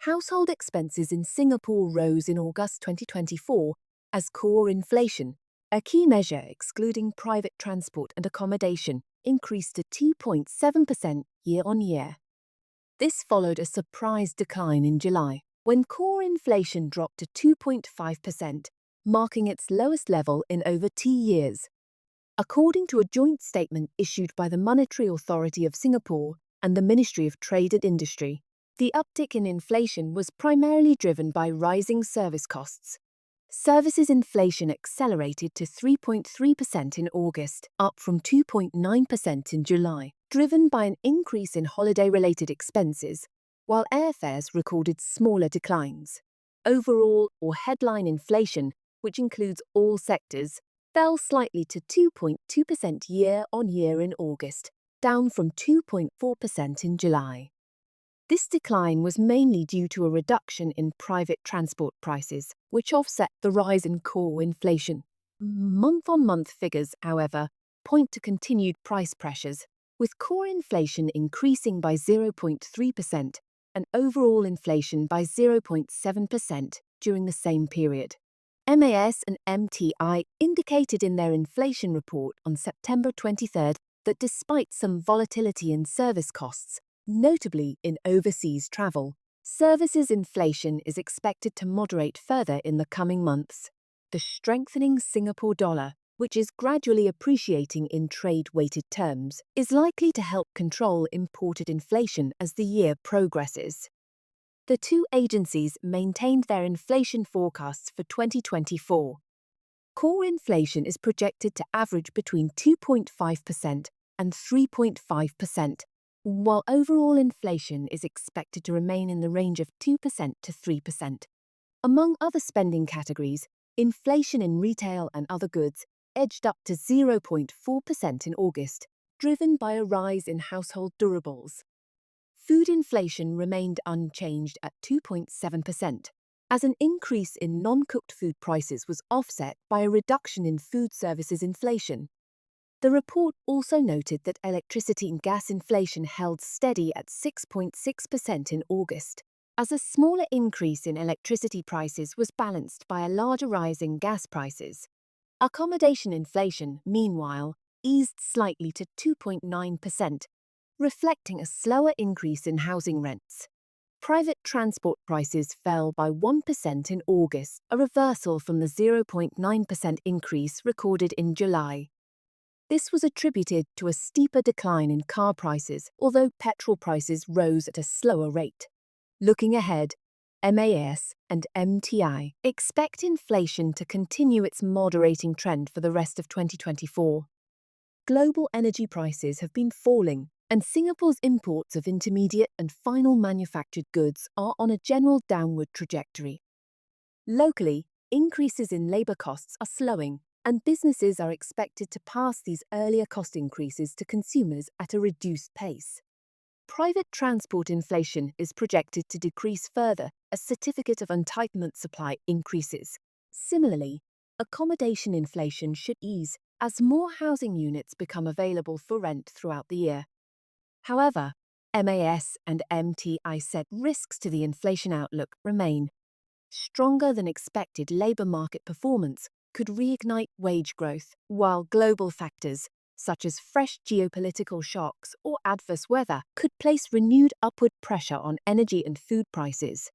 Household expenses in Singapore rose in August 2024 as core inflation, a key measure excluding private transport and accommodation, increased to 2.7% year-on-year. This followed a surprise decline in July, when core inflation dropped to 2.5%, marking its lowest level in over 2 years. According to a joint statement issued by the Monetary Authority of Singapore and the Ministry of Trade and Industry, the uptick in inflation was primarily driven by rising service costs. Services inflation accelerated to 3.3% in August, up from 2.9% in July, driven by an increase in holiday-related expenses, while airfares recorded smaller declines. Overall, or headline inflation, which includes all sectors, fell slightly to 2.2% year-on-year in August, down from 2.4% in July. This decline was mainly due to a reduction in private transport prices, which offset the rise in core inflation. Month-on-month figures, however, point to continued price pressures, with core inflation increasing by 0.3% and overall inflation by 0.7% during the same period. MAS and MTI indicated in their inflation report on September 23 that despite some volatility in service costs, notably in overseas travel, services inflation is expected to moderate further in the coming months. The strengthening Singapore dollar, which is gradually appreciating in trade-weighted terms, is likely to help control imported inflation as the year progresses. The two agencies maintained their inflation forecasts for 2024. Core inflation is projected to average between 2.5% and 3.5%, while overall inflation is expected to remain in the range of 2% to 3%. Among other spending categories, inflation in retail and other goods edged up to 0.4% in August, driven by a rise in household durables. Food inflation remained unchanged at 2.7%, as an increase in non-cooked food prices was offset by a reduction in food services inflation. The report also noted that electricity and gas inflation held steady at 6.6% in August, as a smaller increase in electricity prices was balanced by a larger rise in gas prices. Accommodation inflation, meanwhile, eased slightly to 2.9%, reflecting a slower increase in housing rents. Private transport prices fell by 1% in August, a reversal from the 0.9% increase recorded in July. This was attributed to a steeper decline in car prices, although petrol prices rose at a slower rate. Looking ahead, MAS and MTI expect inflation to continue its moderating trend for the rest of 2024. Global energy prices have been falling, and Singapore's imports of intermediate and final manufactured goods are on a general downward trajectory. Locally, increases in labour costs are slowing, and businesses are expected to pass these earlier cost increases to consumers at a reduced pace. Private transport inflation is projected to decrease further as certificate of entitlement supply increases. Similarly, accommodation inflation should ease as more housing units become available for rent throughout the year. However, MAS and MTI said risks to the inflation outlook remain. Stronger than expected labour market performance could reignite wage growth, while global factors, such as fresh geopolitical shocks or adverse weather, could place renewed upward pressure on energy and food prices.